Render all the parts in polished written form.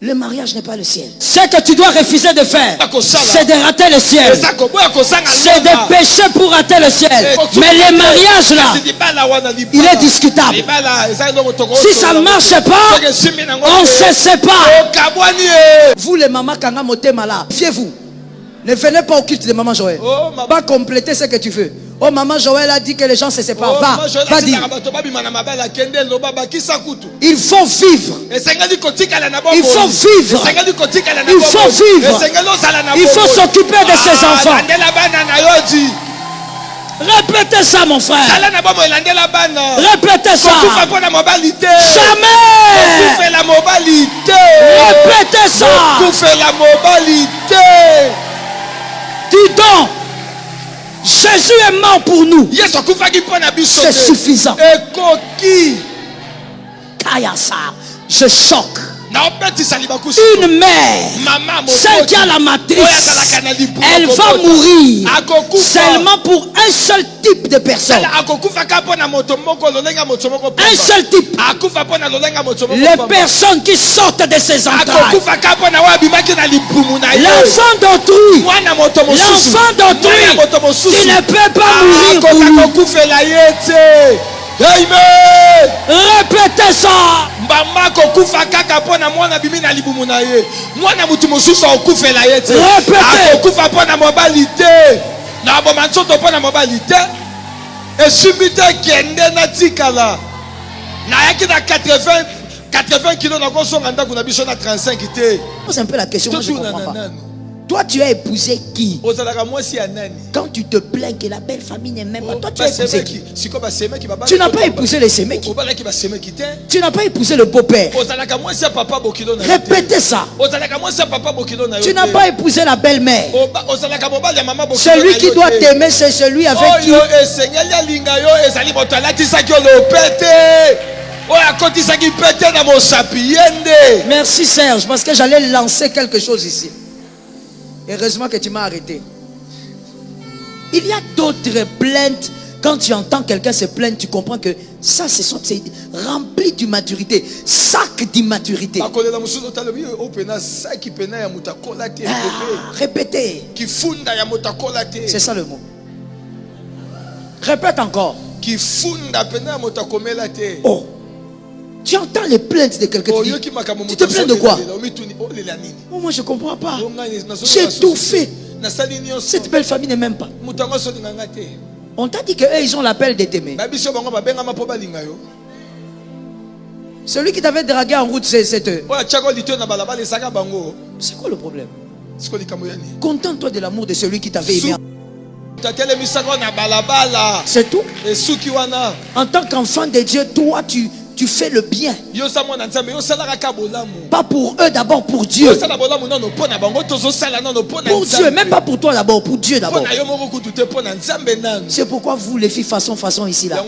Le mariage n'est pas le ciel. Ce que tu dois refuser de faire, c'est de rater le ciel. C'est de pécher pour rater le ciel. Mais les mariages là, il est discutable. Si ça ne marche pas, on se sépare. Vous les mamans kanga motema là, fiez-vous. Ne venez pas au culte de maman Joël. Va compléter ce que tu veux. Oh, maman Joël a dit que les gens se séparent. Va dire. Il faut vivre. Il faut vivre. Il faut vivre. Il faut s'occuper de ses enfants. Répétez ça, mon frère. Répétez ça. Jamais. Répétez ça. Dis donc, Jésus est mort pour nous. C'est suffisant. Kayasa, je choque. Une mère, celle qui a la matrice, elle va mourir seulement pour un seul type de personne. Un seul type. Les personnes qui sortent de ses entrailles. L'enfant d'autrui. L'enfant d'autrui qui ne peut pas mourir pour lui. Amen. Répétez ça. C'est un peu la question. Moi, je ne comprends pas. Toi, tu as épousé qui? Quand tu te plains que la belle famille n'est même pas. Toi, tu as épousé qui? Tu n'as pas épousé les Séméki. Tu n'as pas épousé le beau-père. Répétez ça. Tu n'as pas épousé la belle-mère. Celui qui doit t'aimer, c'est celui avec qui. Merci Serge, parce que j'allais lancer quelque chose ici. Heureusement que tu m'as arrêté. Il y a d'autres plaintes. Quand tu entends quelqu'un se plaindre, tu comprends que ça, c'est rempli d'immaturité. Sac d'immaturité. Répétez. C'est ça le mot. Répète encore. Oh. Tu entends les plaintes de quelqu'un. Tu te plains de quoi? Oh, moi je ne comprends pas. J'ai tout fait. Cette belle famille ne m'aime pas. On t'a dit qu'eux ils ont l'appel de t'aimer. Celui qui t'avait dragué en route, c'est eux. C'est quoi le problème? Contente-toi de l'amour de celui qui t'avait aimé. C'est tout. En tant qu'enfant de Dieu, toi tu fais le bien. Pas pour eux d'abord, pour Dieu. Pour Dieu, même pas pour toi d'abord, pour Dieu d'abord. C'est pourquoi vous les filles façon ici là.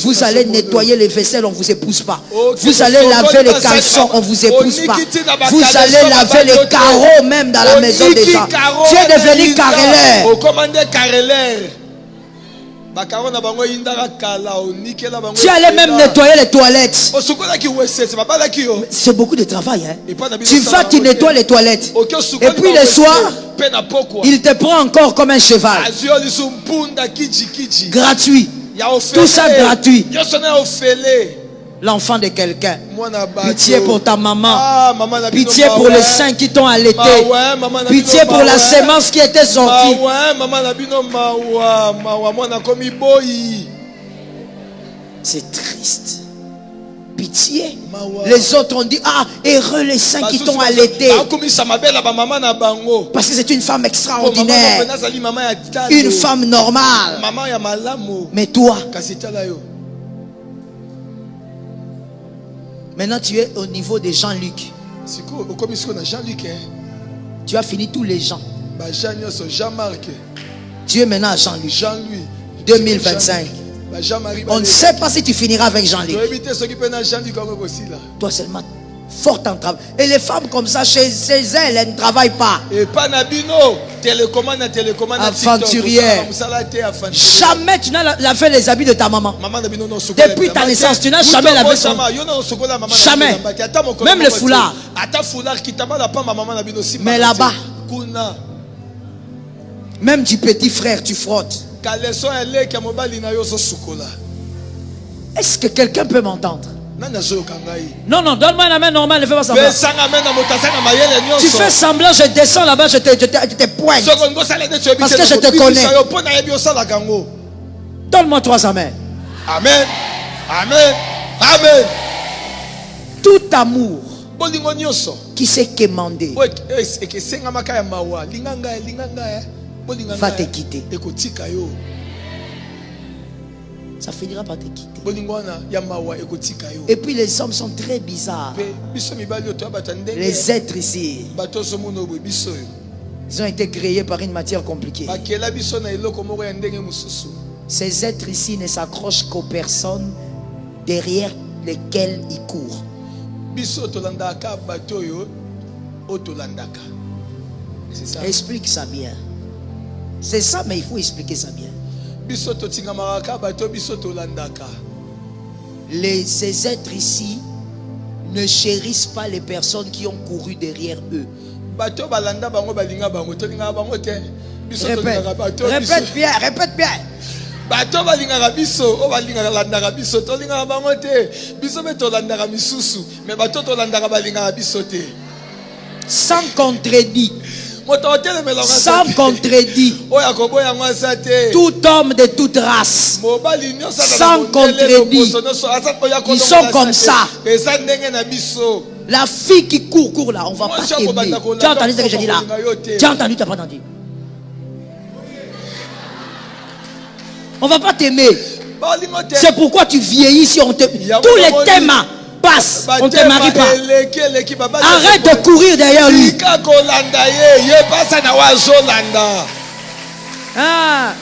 Vous allez nettoyer les vaisselles, on ne vous épouse pas. Vous allez laver les caleçons, on ne vous épouse pas. Vous allez laver les carreaux même dans la maison des gens. Tu es devenu carreleur. Tu allais même nettoyer les toilettes. C'est beaucoup de travail, hein? Tu vas, tu nettoies les toilettes. Et puis le soir, il te prend encore comme un cheval. Gratuit. Tout ça gratuit. L'enfant de quelqu'un. Pitié pour ta maman. Pitié pour les seins qui t'ont allaité. Pitié pour la sémence qui était sortie. C'est triste. Pitié. Les autres ont dit, ah, heureux les seins qui t'ont allaité. Parce que c'est une femme extraordinaire. Une femme normale. Mais toi, maintenant tu es au niveau de Jean-Luc. Tu as fini tous les gens. Tu es maintenant à Jean-Luc. 2025. On ne sait pas si tu finiras avec Jean-Luc. Toi seulement, Forte en travail. Et les femmes comme ça, chez elles, elles ne travaillent pas. Et pas Nabino, télécommande, aventurière. Jamais tu n'as lavé les habits de ta maman. Depuis ta naissance, tu n'as jamais lavé son. Jamais. Même le foulard. Mais là-bas, même du petit frère, tu frottes. Est-ce que quelqu'un peut m'entendre? Non, non, donne-moi la main normale, ne fais pas semblant. Tu fais semblant, je descends là-bas, je te poigne. Parce que je te connais. Donne-moi 3 amens. Amen. Amen. Amen. Tout amour qui s'est quémandé va te quitter. Ça finira par te quitter. Et puis les hommes sont très bizarres. Les êtres ici, ils ont été créés par une matière compliquée. Ces êtres ici ne s'accrochent qu'aux personnes derrière lesquelles ils courent. Explique ça bien. C'est ça, mais il faut expliquer ça bien. Ces êtres ici ne chérissent pas les personnes qui ont couru derrière eux. Répète bien, répète bien. Sans contredit. Sans contredit. Tout homme de toute race. Sans contredit. Ils sont comme ça. La fille qui court là, on va pas t'aimer. Tu as entendu ce que je dis là? Tu as entendu, tu n'as pas entendu? On va pas t'aimer. C'est pourquoi tu vieillis si on te... Tous les thèmes passent, on ne te marie pas. Arrête de courir derrière lui. Ah,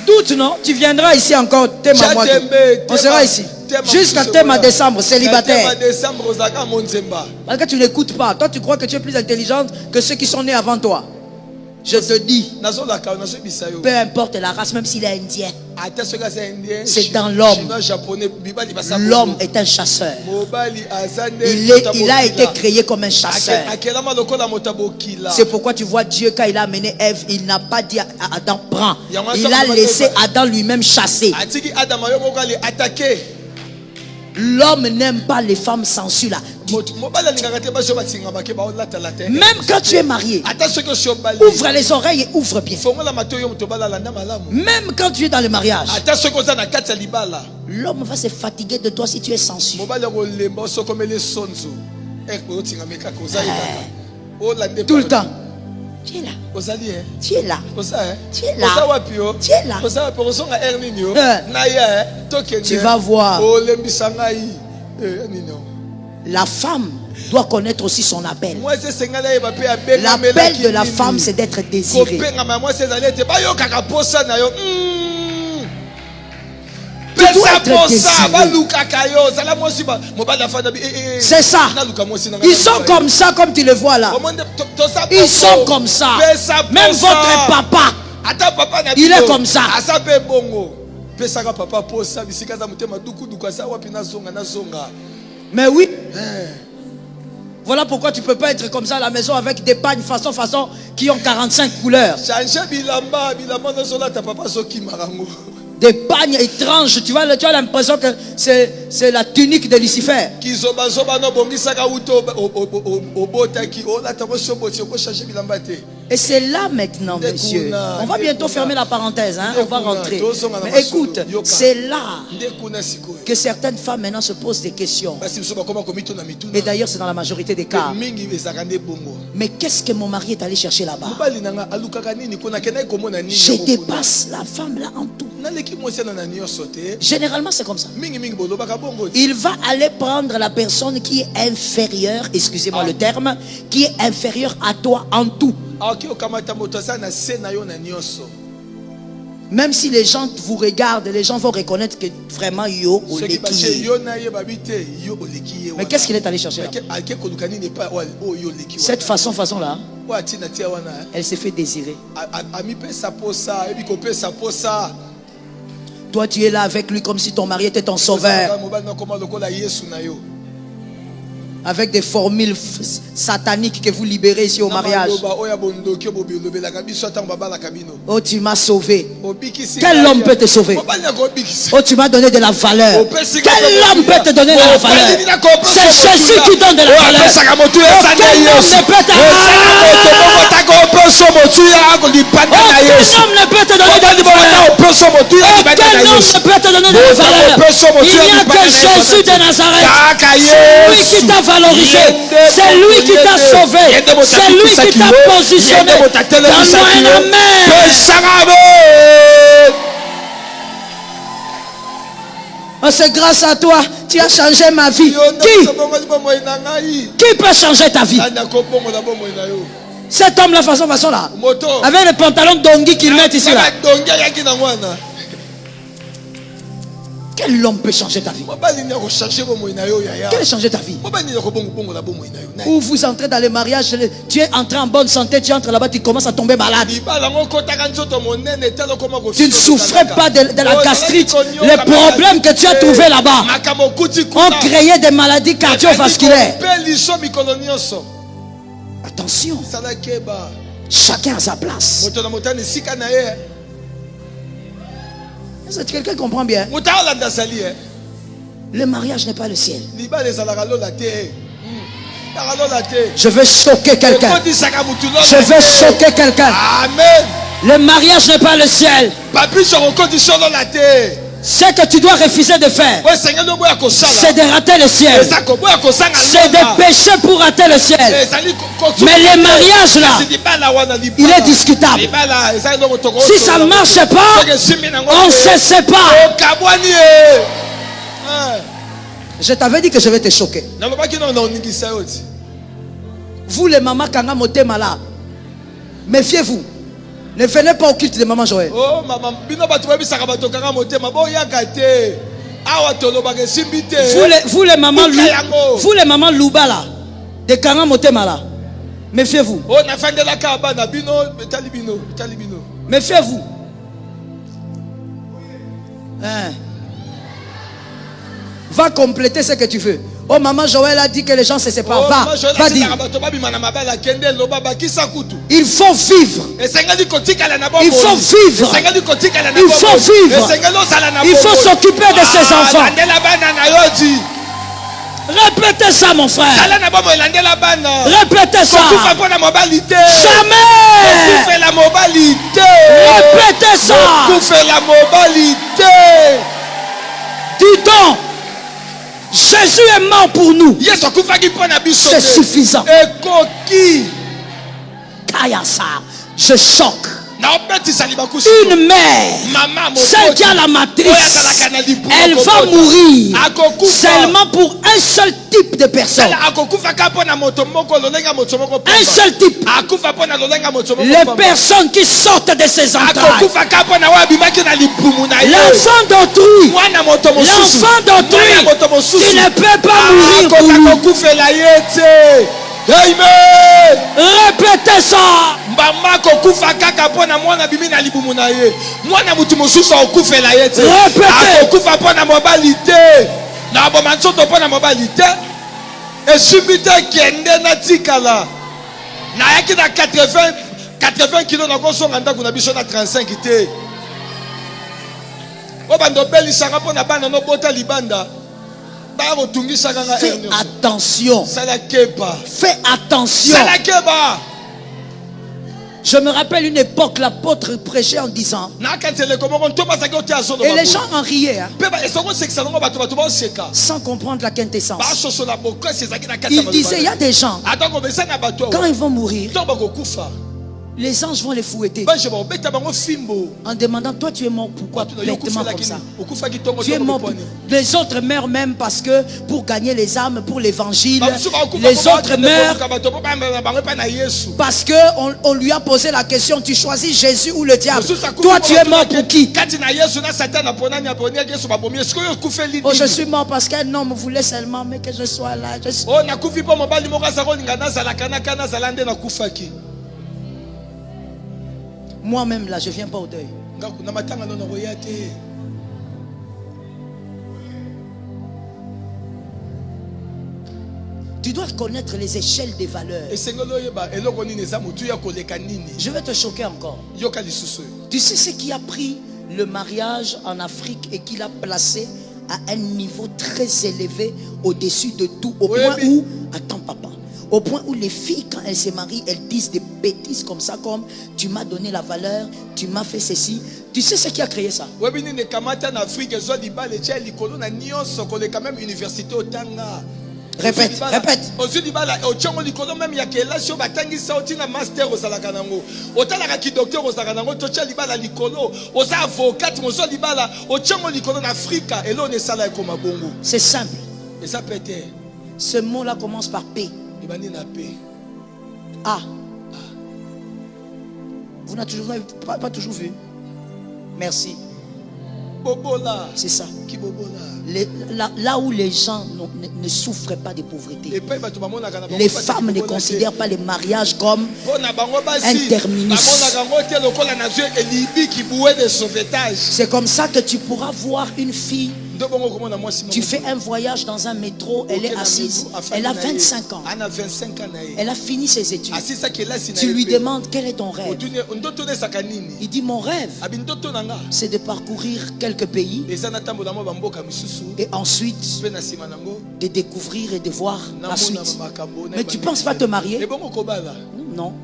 doute non? Tu viendras ici encore, thème à moi. On sera ici. Jusqu'à thème à décembre, célibataire. Parce que tu n'écoutes pas. Toi, tu crois que tu es plus intelligente que ceux qui sont nés avant toi. Je te dis, peu importe la race, même s'il est indien, c'est dans l'homme. L'homme est un chasseur. Il a été créé comme un chasseur. C'est pourquoi tu vois Dieu, quand il a amené Ève, il n'a pas dit à Adam, prends. Il a laissé Adam lui-même chasser. L'homme n'aime pas les femmes sensuelles là. Même quand tu es marié, ouvre les oreilles et ouvre bien. Même quand tu es dans le mariage, l'homme va se fatiguer de toi si tu es sensuel. Tout le temps. Tu es là. Tu es là. Tu es là. Tu es là. Tu vas voir. La femme doit connaître aussi son appel. L'appel de la femme, c'est d'être désirée. Tu dois être désiré. C'est ça. Ils sont comme ça, comme tu le vois là. Ils sont comme ça. Même votre papa, il est comme ça. Mais oui. Voilà pourquoi tu ne peux pas être comme ça à la maison avec des pagnes façon qui ont 45 couleurs. Des pagnes étranges, tu as l'impression que c'est la tunique de Lucifer. Et c'est là maintenant, monsieur. On va bientôt fermer la parenthèse, hein? On va rentrer. Mais écoute, c'est là que certaines femmes maintenant se posent des questions. Et d'ailleurs, c'est dans la majorité des cas. Mais qu'est-ce que mon mari est allé chercher là-bas? Je dépasse la femme là en tout. Généralement, c'est comme ça. Il va aller prendre la personne qui est inférieure, excusez-moi le terme, qui est inférieure à toi en tout. Même si les gens vous regardent, les gens vont reconnaître que vraiment yo oleki. Mais qu'est-ce qu'il est allé chercher là? Cette façon-là, elle s'est fait désirer. Toi, tu es là avec lui comme si ton mari était ton sauveur. Avec des formules sataniques que vous libérez ici au mariage. Oh, tu m'as sauvé. Quel homme peut te sauver? Oh, tu m'as donné de la valeur. Quel homme peut te donner de la valeur? C'est Jésus qui donne de la valeur. Oh, quel homme ne peut te Aucun homme ne peut te donner de la valeur. Aucun homme ne peut te donner de la valeur. Il n'y a que Jésus de Nazareth. C'est lui qui t'a valorisé. C'est lui qui t'a sauvé. C'est lui qui t'a positionné. Donne-moi un amen. Oh, c'est grâce à toi. Tu as changé ma vie. Qui peut changer ta vie? Cet homme la façon là. Avec les pantalons d'Ongi qu'il met ici là. Quel homme peut changer ta vie? Quel changer ta vie? Ou vous entrez dans le mariage, tu es entré en bonne santé, tu entres là-bas, tu commences à tomber malade. Tu ne souffrais pas de la gastrite. Les problèmes que tu as trouvés là-bas ont créé des maladies cardiovasculaires. Attention. Chacun à sa place. Est-ce que quelqu'un comprend bien? Le mariage n'est pas le ciel. Je veux choquer quelqu'un. Je veux choquer quelqu'un. Le mariage n'est pas le ciel. Ce que tu dois refuser de faire, c'est de rater le ciel. C'est de pécher pour rater le ciel. Mais le mariage là, il est discutable. Si ça ne marche pas, on se sépare. Je t'avais dit que je vais te choquer. Vous les mamans kanga motema là, méfiez-vous. Ne venez pas au culte de maman Joël. Oh maman, vous les mamans louba là, de kanga motema là, méfiez-vous. Méfiez-vous. Hein. Va compléter ce que tu veux. Oh, maman Joël a dit que les gens se séparent. Va dire. Il faut vivre. Il faut vivre. Il faut vivre. Il faut s'occuper de ses enfants. Répétez ça, mon frère. Répétez ça. Jamais. Répétez ça. Dis donc. Jésus est mort pour nous. C'est suffisant. Kayasa, je choque. Une mère, celle qui a la matrice, elle va mourir seulement pour un seul type de personne. Un seul type. Les personnes qui sortent de ses entrailles. L'enfant d'autrui. L'enfant d'autrui qui ne peut pas mourir pour lui. Amen. Répétez ça. Et subite kende na tikala. Na yaki na 80 kilos na kosonga ndako na biso na 35 te. Obando beli sanga pona bana no bota libanda. Fais attention. Fais attention. Je me rappelle une époque, l'apôtre prêchait en disant, et les gens en riaient, hein, sans comprendre la quintessence. Il disait, il y a des gens, quand ils vont mourir, Les anges vont les fouetter. En demandant, toi tu es mort pourquoi bêtement comme ça? Tu es mort. Les autres meurent même parce que pour gagner les âmes pour l'évangile. Les autres meurent parce qu'on lui a posé la question, tu choisis Jésus ou le diable? Toi tu es mort pour qui? Oh, je suis mort parce qu'un homme voulait seulement mais que je sois là. Moi-même là, je ne viens pas au deuil. Tu dois connaître les échelles des valeurs. Je vais te choquer encore. Tu sais ce qui a pris le mariage en Afrique et qui l'a placé à un niveau très élevé au-dessus de tout, au point où, attends papa, au point où les filles quand elles se marient, elles disent des bêtises comme ça, comme tu m'as donné la valeur, tu m'as fait ceci. Tu sais ce qui a créé ça? Répète, répète. C'est simple. Ce mot-là commence par P. A. Vous n'avez pas toujours vu? Merci. C'est ça. Là où les gens ne souffrent pas de pauvreté. Les femmes ne considèrent pas les mariages comme un terminus. C'est comme ça que tu pourras voir une fille. Tu fais un voyage dans un métro, elle est assise, elle a 25 ans. Elle a fini ses études. Tu lui demandes quel est ton rêve. Il dit mon rêve, c'est de parcourir quelques pays et ensuite de découvrir et de voir la suite. Mais tu ne penses pas te marier? Non.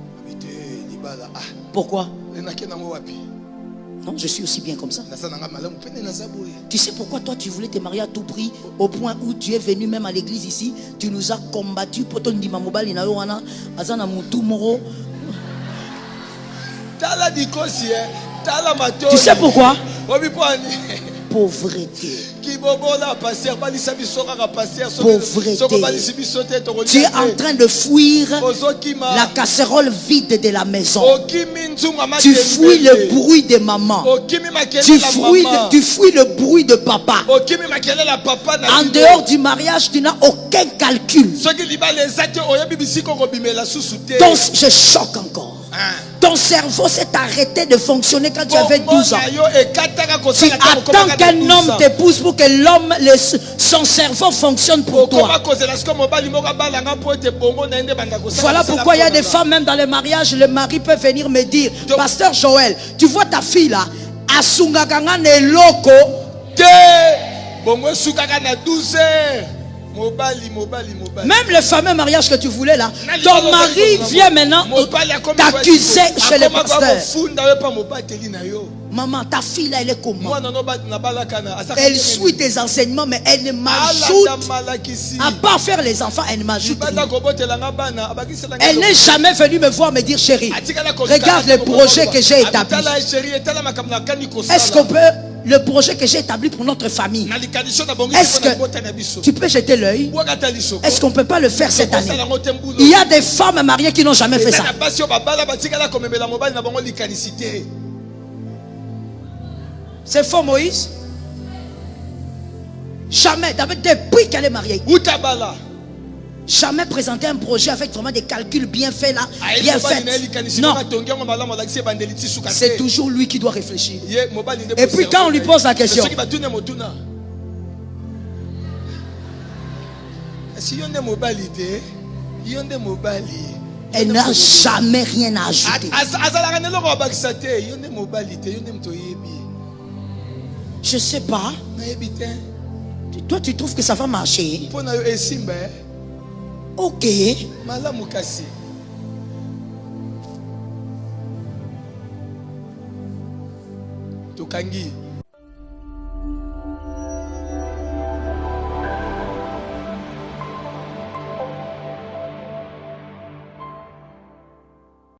Pourquoi? Non, je suis aussi bien comme ça. Tu sais pourquoi toi tu voulais te marier à tout prix, au point où tu es venu même à l'église ici, tu nous as combattu pour ton dimamobali na yoana azana mutu moro. Tu sais pourquoi? Pauvreté. Pauvreté. Tu es en train de fuir la casserole vide de la maison. Tu fuis le bruit de maman. Tu fuis le bruit de papa. En dehors du mariage, tu n'as aucun calcul. Donc je choque encore. Ton cerveau s'est arrêté de fonctionner quand tu avais 12 ans. Tu attends qu'un homme t'épouse pour que l'homme, son cerveau fonctionne pour toi. Voilà pourquoi il y a des femmes, même dans les mariages, le mari peut venir me dire, Pasteur Joël, tu vois ta fille là, Asungakanga Neloko, te 12 heures. Même le fameux mariage que tu voulais là, ton mari vient maintenant t'accuser chez les pasteurs. Maman, ta fille là, elle est comment? Elle suit tes enseignements, mais elle ne m'ajoute, à part faire les enfants, elle ne m'ajoute rien. Elle n'est jamais venue me voir me dire, chérie, regarde le projet que j'ai établi. Est-ce qu'on peut, le projet que j'ai établi pour notre famille, est-ce que tu peux jeter l'œil? Est-ce qu'on ne peut pas le faire cette année? Il y a des femmes mariées qui n'ont jamais fait ça. C'est faux, Moïse? Jamais, depuis qu'elle est mariée, jamais présenter un projet avec vraiment des calculs bien faits là, bien faits. Non, c'est toujours lui qui doit réfléchir. Et puis quand on lui pose la question, elle n'a jamais rien à ajouter. Je sais pas. Toi, tu trouves que ça va marcher? Ok.